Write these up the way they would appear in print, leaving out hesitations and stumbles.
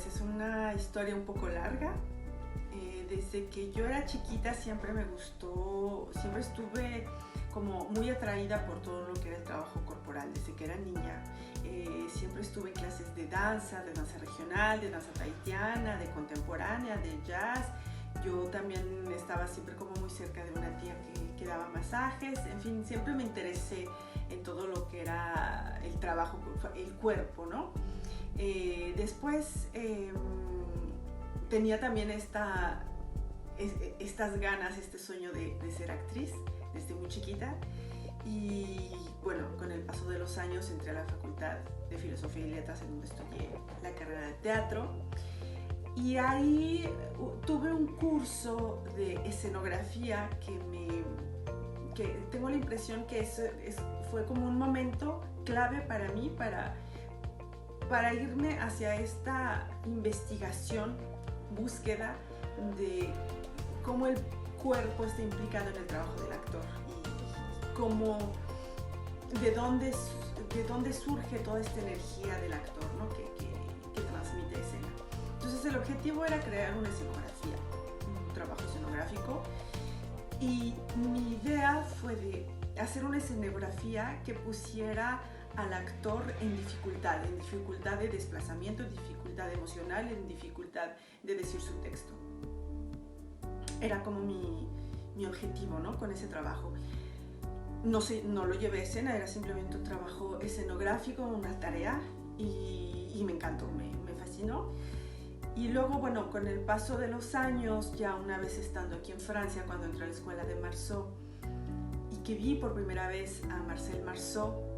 pues es una historia un poco larga. Desde que yo era chiquita siempre me gustó, siempre estuve como muy atraída por todo lo que era el trabajo corporal. Desde que era niña siempre estuve en clases de danza regional, de danza tahitiana, de contemporánea, de jazz. Yo también estaba siempre como muy cerca de una tía que daba masajes. En fin, siempre me interesé en todo lo que era el trabajo, el cuerpo, ¿no? Después tenía también estas ganas, este sueño de ser actriz desde muy chiquita. Y bueno, con el paso de los años entré a la Facultad de Filosofía y Letras, en donde estudié la carrera de teatro. Y ahí tuve un curso de escenografía que tengo la impresión que fue como un momento clave para mí, para irme hacia esta investigación, búsqueda de cómo el cuerpo está implicado en el trabajo del actor y cómo, de dónde surge toda esta energía del actor, ¿no? que transmite escena. Entonces el objetivo era crear una escenografía, un trabajo escenográfico, y mi idea fue de hacer una escenografía que pusiera al actor en dificultad de desplazamiento, en dificultad emocional, en dificultad de decir su texto. Era como mi objetivo, ¿no? Con ese trabajo. No lo llevé a escena, era simplemente un trabajo escenográfico, una tarea, y me encantó, me fascinó. Y luego, bueno, con el paso de los años, ya una vez estando aquí en Francia, cuando entré a la escuela de Marceau, y que vi por primera vez a Marcel Marceau,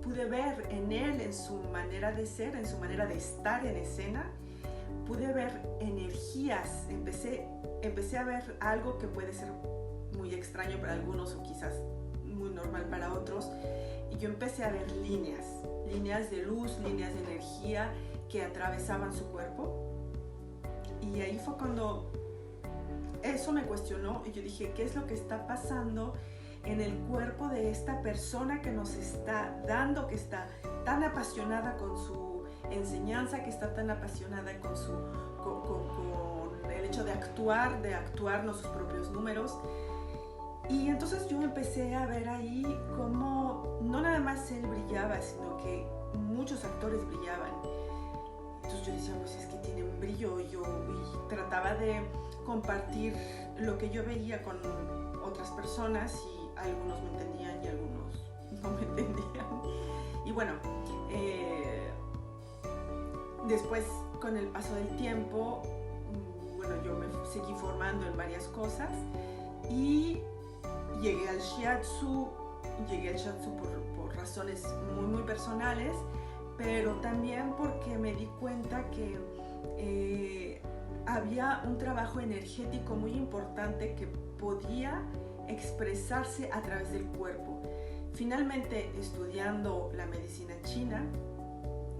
pude ver en él, en su manera de ser, en su manera de estar en escena, pude ver energías, empecé a ver algo que puede ser muy extraño para algunos o quizás muy normal para otros, y yo empecé a ver líneas de luz, líneas de energía que atravesaban su cuerpo. Y ahí fue cuando eso me cuestionó y yo dije, ¿qué es lo que está pasando en el cuerpo de esta persona que nos está dando, que está tan apasionada con su enseñanza, que está tan apasionada con el hecho de actuarnos sus propios números? Y entonces yo empecé a ver ahí cómo no nada más él brillaba, sino que muchos actores brillaban. Entonces yo decía, pues es que tienen brillo, y trataba de compartir lo que yo veía con otras personas, y algunos me entendían y algunos no me entendían. Y bueno, después con el paso del tiempo, bueno, yo me seguí formando en varias cosas y llegué al shiatsu por razones muy, muy personales, pero también porque me di cuenta que había un trabajo energético muy importante que podía expresarse a través del cuerpo. Finalmente, estudiando la medicina china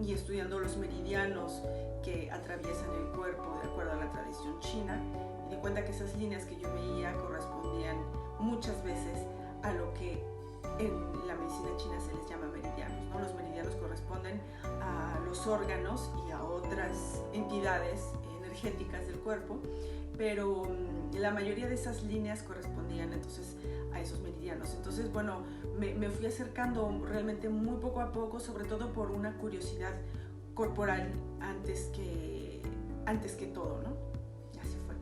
y estudiando los meridianos que atraviesan el cuerpo de acuerdo a la tradición china, me di cuenta que esas líneas que yo veía correspondían muchas veces a lo que en la medicina china se les llama meridianos, ¿no? Los meridianos corresponden a los órganos y a otras entidades energéticas del cuerpo, pero la mayoría de esas líneas correspondían entonces a esos meridianos. Entonces, bueno, me fui acercando realmente muy poco a poco, sobre todo por una curiosidad corporal antes que todo, ¿no? Así fue.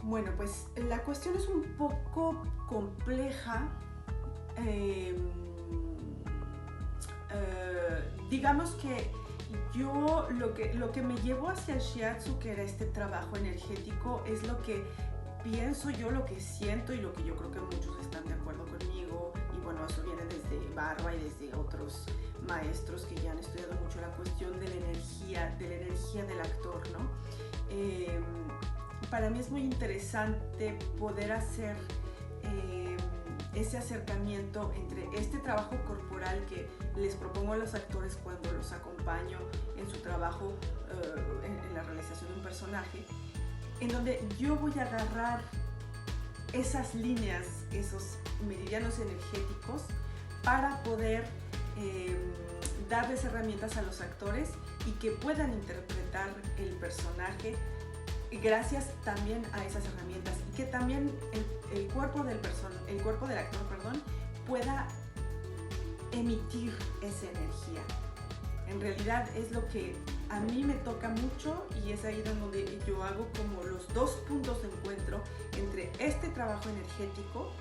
Bueno, pues la cuestión es un poco compleja. Digamos que yo lo que me llevó hacia el shiatsu, que era este trabajo energético, es lo que pienso yo, lo que siento y lo que yo creo que muchos están de acuerdo conmigo. Y bueno, eso viene desde Barba y desde otros maestros que ya han estudiado mucho la cuestión de la energía del actor, ¿no? Para mí es muy interesante poder hacer ese acercamiento entre este trabajo corporal que les propongo a los actores cuando los acompaño en su trabajo, en la realización de un personaje, en donde yo voy a agarrar esas líneas, esos meridianos energéticos para poder darles herramientas a los actores y que puedan interpretar el personaje gracias también a esas herramientas, y que también el cuerpo del actor, pueda emitir esa energía. En realidad es lo que a mí me toca mucho, y es ahí donde yo hago como los dos puntos de encuentro entre este trabajo energético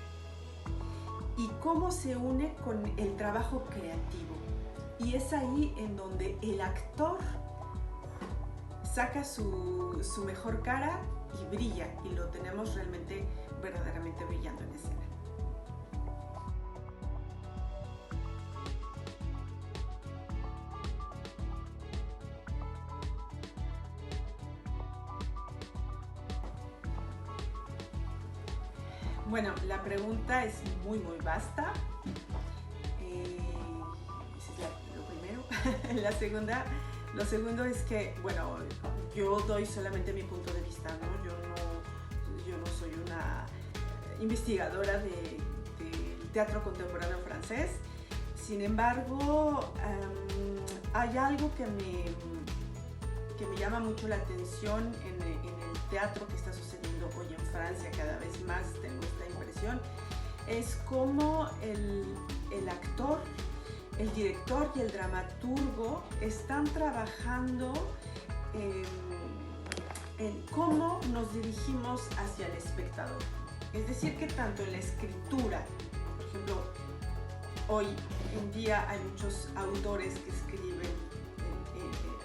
y cómo se une con el trabajo creativo. Y es ahí en donde el actor saca su mejor cara y brilla, y lo tenemos realmente, verdaderamente brillando en escena. Bueno, la pregunta es muy vasta. Ese es lo primero. Lo segundo es que, bueno, yo doy solamente mi punto de vista, ¿no? Yo no soy una investigadora del teatro contemporáneo francés. Sin embargo, hay algo que me llama mucho la atención en el teatro que está sucediendo hoy en Francia. Cada vez más tengo esta impresión. Es como el actor, el director y el dramaturgo están trabajando en cómo nos dirigimos hacia el espectador. Es decir, que tanto en la escritura, por ejemplo, hoy en día hay muchos autores que escriben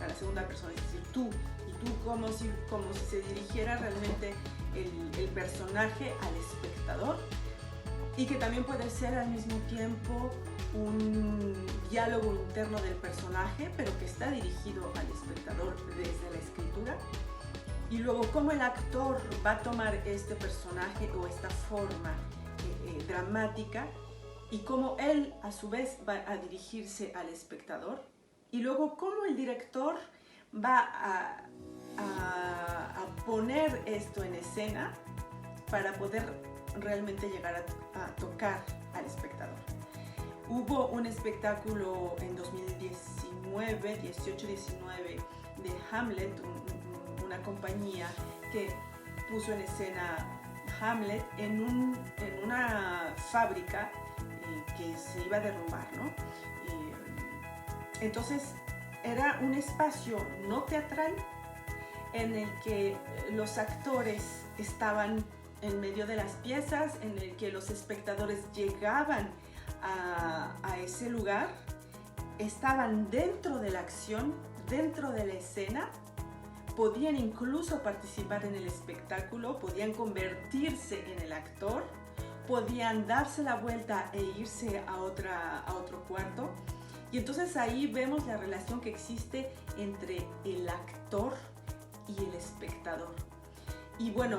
a la segunda persona, es decir, tú, y tú como si se dirigiera realmente el personaje al espectador, y que también puede ser al mismo tiempo un diálogo interno del personaje, pero que está dirigido al espectador desde la escritura. Y luego cómo el actor va a tomar este personaje o esta forma dramática, y cómo él a su vez va a dirigirse al espectador. Y luego cómo el director va a poner esto en escena para poder realmente llegar a tocar al espectador. Hubo un espectáculo en 2019, 18-19, de Hamlet, una compañía que puso en escena Hamlet en una fábrica que se iba a derrumbar, ¿no? Entonces era un espacio no teatral en el que los actores estaban en medio de las piezas, en el que los espectadores llegaban a ese lugar, estaban dentro de la acción, dentro de la escena, podían incluso participar en el espectáculo, podían convertirse en el actor, podían darse la vuelta e irse a otro cuarto. Y entonces ahí vemos la relación que existe entre el actor y el espectador. Y bueno,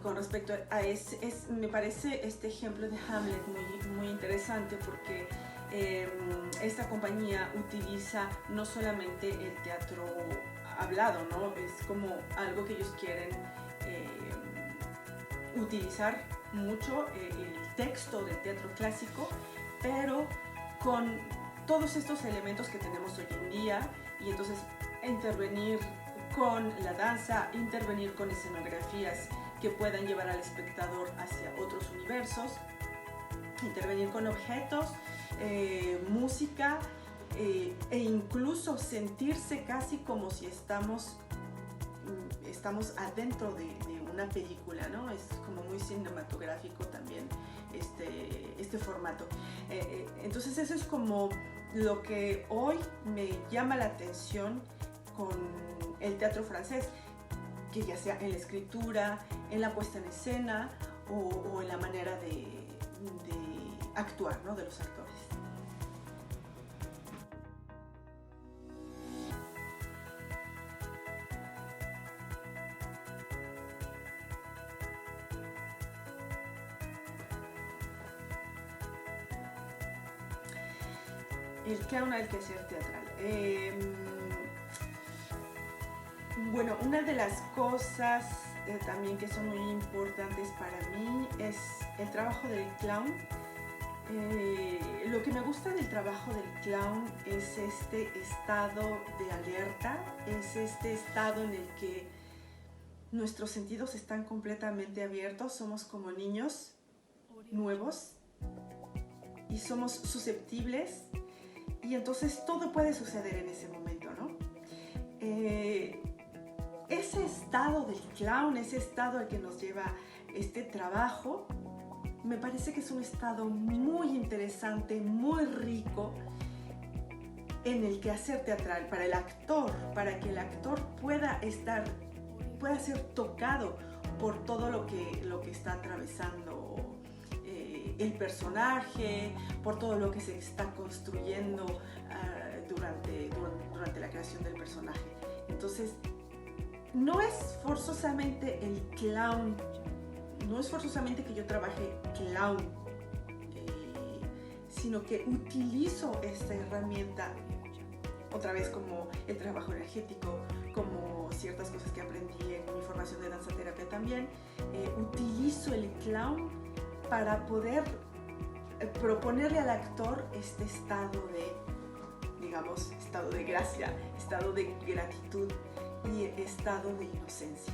con respecto a me parece este ejemplo de Hamlet muy interesante, porque esta compañía utiliza no solamente el teatro hablado, ¿no? Es como algo que ellos quieren utilizar mucho, el texto del teatro clásico, pero con todos estos elementos que tenemos hoy en día, y entonces intervenir con la danza, intervenir con escenografías que puedan llevar al espectador hacia otros universos, intervenir con objetos, música, e incluso sentirse casi como si estamos adentro de una película, ¿no? Es como muy cinematográfico también este formato. Entonces eso es como lo que hoy me llama la atención con el teatro francés, que ya sea en la escritura, en la puesta en escena o en la manera de actuar, ¿no? De los actores. El clown al quehacer teatral. Bueno, una de las cosas también que son muy importantes para mí es el trabajo del clown. Lo que me gusta del trabajo del clown es este estado de alerta, es este estado en el que nuestros sentidos están completamente abiertos, somos como niños nuevos y somos susceptibles, y entonces todo puede suceder en ese momento, ¿no? Ese estado del clown, ese estado al que nos lleva este trabajo, me parece que es un estado muy interesante, muy rico en el quehacer teatral para el actor, para que el actor pueda ser tocado por todo lo que está atravesando el personaje, por todo lo que se está construyendo durante la creación del personaje. Entonces, no es forzosamente el clown, no es forzosamente que yo trabaje clown, sino que utilizo esta herramienta, otra vez como el trabajo energético, como ciertas cosas que aprendí en mi formación de danza terapia también. Utilizo el clown para poder proponerle al actor este estado de gracia, estado de gratitud y estado de inocencia.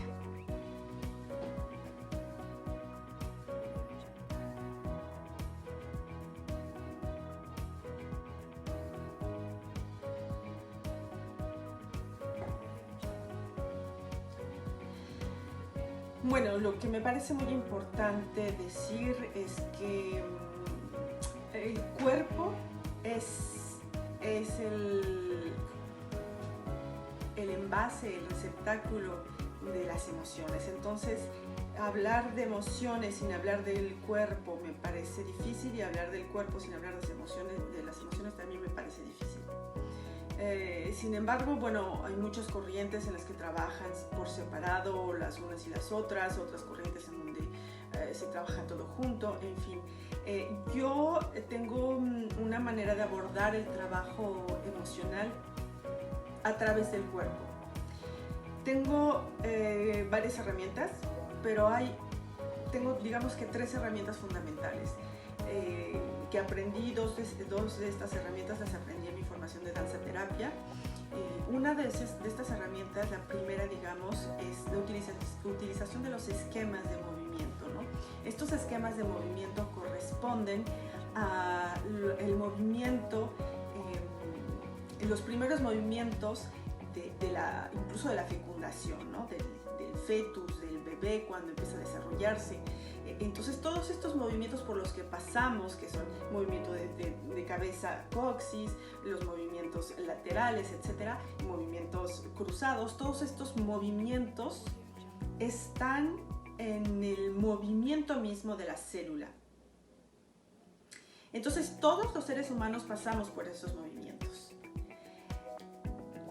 Bueno, lo que me parece muy importante decir es que el cuerpo es el envase, el receptáculo de las emociones. Entonces, hablar de emociones sin hablar del cuerpo me parece difícil, y hablar del cuerpo sin hablar de las emociones también me parece difícil. Sin embargo, bueno, hay muchas corrientes en las que trabajan por separado las unas y las otras corrientes en donde se trabaja todo junto, en fin. Yo tengo una manera de abordar el trabajo emocional a través del cuerpo. Tengo varias herramientas, pero tengo, digamos que 3 herramientas fundamentales que aprendí. Dos de estas herramientas las aprendí en mi formación de danza terapia. Una de estas herramientas, la primera, digamos, es la utilización de los esquemas de movimiento, ¿no? Estos esquemas de movimiento corresponden al movimiento, los primeros movimientos incluso de la fecundación, ¿no? Del fetus, del bebé cuando empieza a desarrollarse. Entonces, todos estos movimientos por los que pasamos, que son movimiento de cabeza, coxis, los movimientos laterales, etcétera, movimientos cruzados, todos estos movimientos están en el movimiento mismo de la célula. Entonces, todos los seres humanos pasamos por esos movimientos.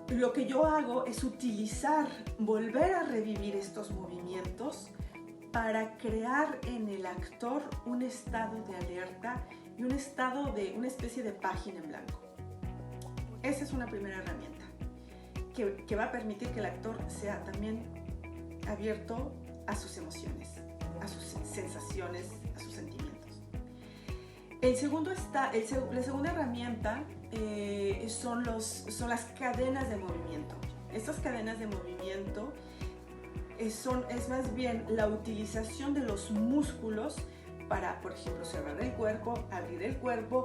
Lo que yo hago es volver a revivir estos movimientos para crear en el actor un estado de alerta y un estado de una especie de página en blanco. Esa es una primera herramienta que va a permitir que el actor sea también abierto a sus emociones, a sus sensaciones, a sus sentimientos. La segunda herramienta son las cadenas de movimiento. Estas cadenas de movimiento es más bien la utilización de los músculos para, por ejemplo, cerrar el cuerpo, abrir el cuerpo,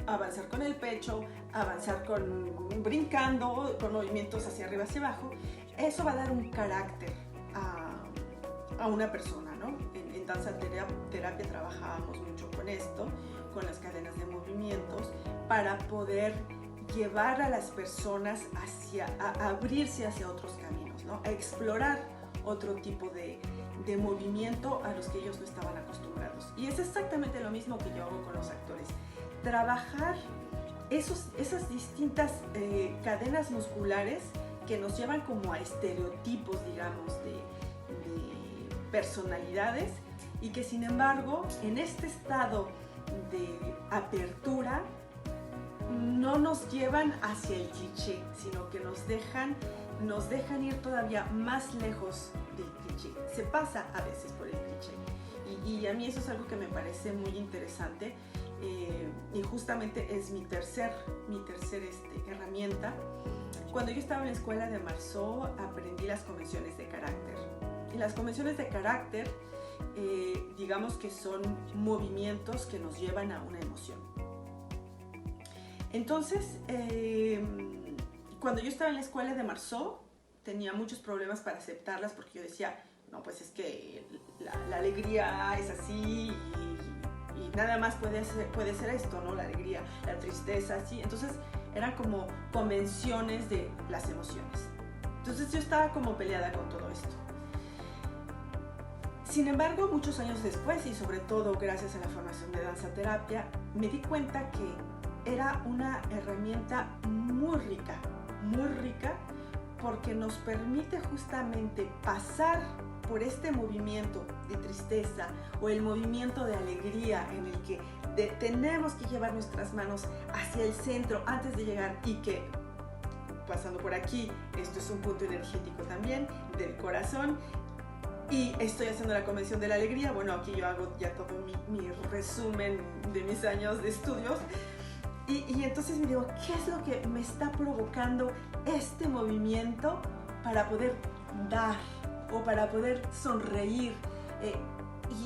avanzar con el pecho, avanzar brincando, con movimientos hacia arriba, hacia abajo. Eso va a dar un carácter a una persona, ¿no? En danza terapia trabajábamos mucho con esto, con las cadenas de movimientos, para poder llevar a las personas a abrirse hacia otros caminos, ¿no? A explorar otro tipo de movimiento a los que ellos no estaban acostumbrados. Y es exactamente lo mismo que yo hago con los actores. Trabajar esas distintas cadenas musculares que nos llevan como a estereotipos, digamos, de personalidades, y que sin embargo en este estado de apertura no nos llevan hacia el cliché, sino que nos dejan ir todavía más lejos del cliché. Se pasa a veces por el cliché. Y a mí eso es algo que me parece muy interesante, y justamente es mi tercer herramienta. Cuando yo estaba en la escuela de Marceau aprendí las convenciones de carácter. Y las convenciones de carácter, digamos que son movimientos que nos llevan a una emoción. Entonces, cuando yo estaba en la escuela de Marceau, tenía muchos problemas para aceptarlas porque yo decía, no, pues es que la alegría es así y nada más puede ser esto, ¿no? La alegría, la tristeza, así. Entonces, eran como convenciones de las emociones. Entonces, yo estaba como peleada con todo esto. Sin embargo, muchos años después, y sobre todo gracias a la formación de danza terapia, me di cuenta que era una herramienta muy rica, porque nos permite justamente pasar por este movimiento de tristeza o el movimiento de alegría en el que tenemos que llevar nuestras manos hacia el centro antes de llegar, y que pasando por aquí, esto es un punto energético también del corazón. Y estoy haciendo la convención de la alegría. Bueno, aquí yo hago ya todo mi resumen de mis años de estudios. Y entonces me digo, ¿qué es lo que me está provocando este movimiento para poder dar o para poder sonreír?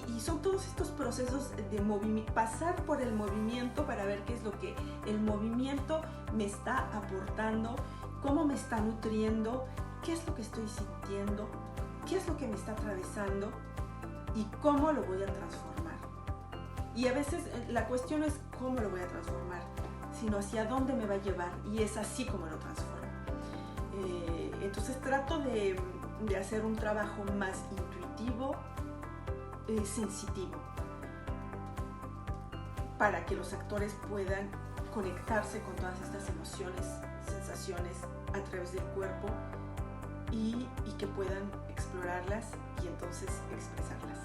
Y son todos estos procesos de pasar por el movimiento para ver qué es lo que el movimiento me está aportando, cómo me está nutriendo, qué es lo que estoy sintiendo, qué es lo que me está atravesando y cómo lo voy a transformar. Y a veces la cuestión no es cómo lo voy a transformar, sino hacia dónde me va a llevar, y es así como lo transformo. Entonces trato de hacer un trabajo más intuitivo, sensitivo, para que los actores puedan conectarse con todas estas emociones, sensaciones a través del cuerpo, y que puedan explorarlas y entonces expresarlas.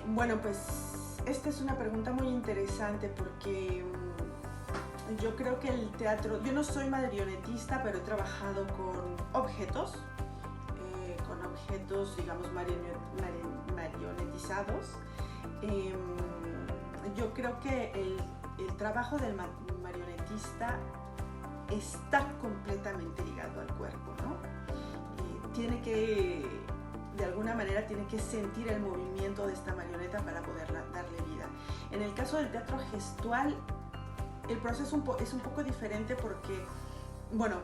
Bueno, pues esta es una pregunta muy interesante porque yo creo que el teatro, yo no soy marionetista, pero he trabajado con objetos, digamos, marionetizados. Yo creo que el trabajo del marionetista está completamente ligado al cuerpo, ¿no? De alguna manera tiene que sentir el movimiento de esta marioneta para poder darle vida. En el caso del teatro gestual, el proceso es un poco diferente porque, bueno,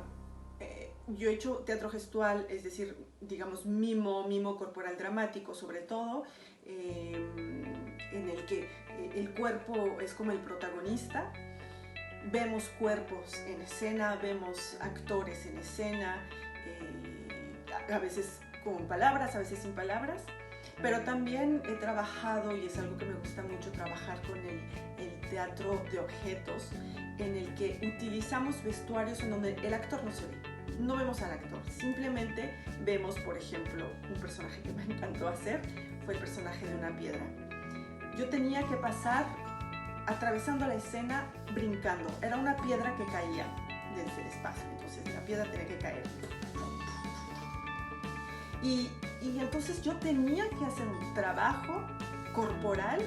yo he hecho teatro gestual, es decir, digamos, mimo corporal dramático sobre todo, en el que el cuerpo es como el protagonista. Vemos cuerpos en escena, vemos actores en escena, a veces con palabras, a veces sin palabras, pero también he trabajado, y es algo que me gusta mucho, trabajar con el teatro de objetos, en el que utilizamos vestuarios en donde el actor no se ve, no vemos al actor, simplemente vemos, por ejemplo, un personaje que me encantó hacer, fue el personaje de una piedra. Yo tenía que pasar atravesando la escena brincando, era una piedra que caía desde el espacio, entonces la piedra tenía que caer. Y entonces yo tenía que hacer un trabajo corporal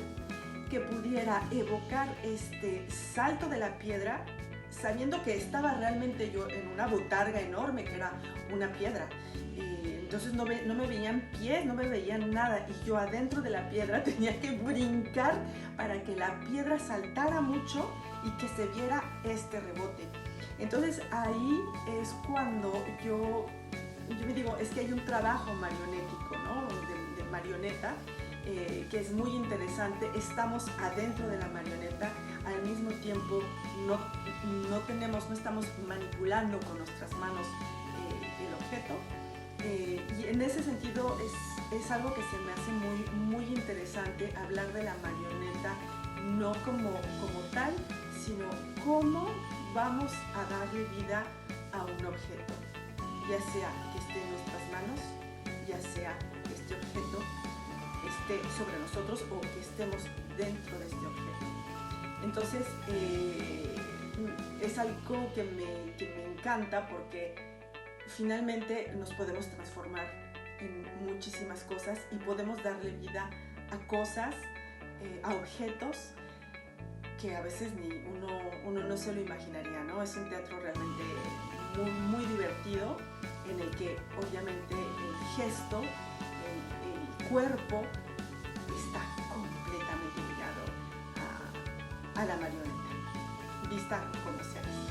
que pudiera evocar este salto de la piedra, sabiendo que estaba realmente yo en una botarga enorme que era una piedra. Entonces no me veían pies, no me veían nada, y yo adentro de la piedra tenía que brincar para que la piedra saltara mucho y que se viera este rebote. Entonces ahí es cuando yo me digo, es que hay un trabajo marionético, ¿no? de marioneta, que es muy interesante. Estamos adentro de la marioneta, al mismo tiempo no estamos manipulando con nuestras manos el objeto, y en ese sentido es algo que se me hace muy, muy interesante hablar de la marioneta no como tal, sino cómo vamos a darle vida a un objeto, ya sea que esté en nuestras manos, ya sea que este objeto esté sobre nosotros o que estemos dentro de este objeto. Entonces, es algo que me encanta porque finalmente nos podemos transformar en muchísimas cosas y podemos darle vida a cosas, a objetos que a veces ni uno no se lo imaginaría, ¿no? Es un teatro realmente muy, muy divertido en el que obviamente el gesto, el cuerpo está completamente ligado a la marioneta, vista como se hace.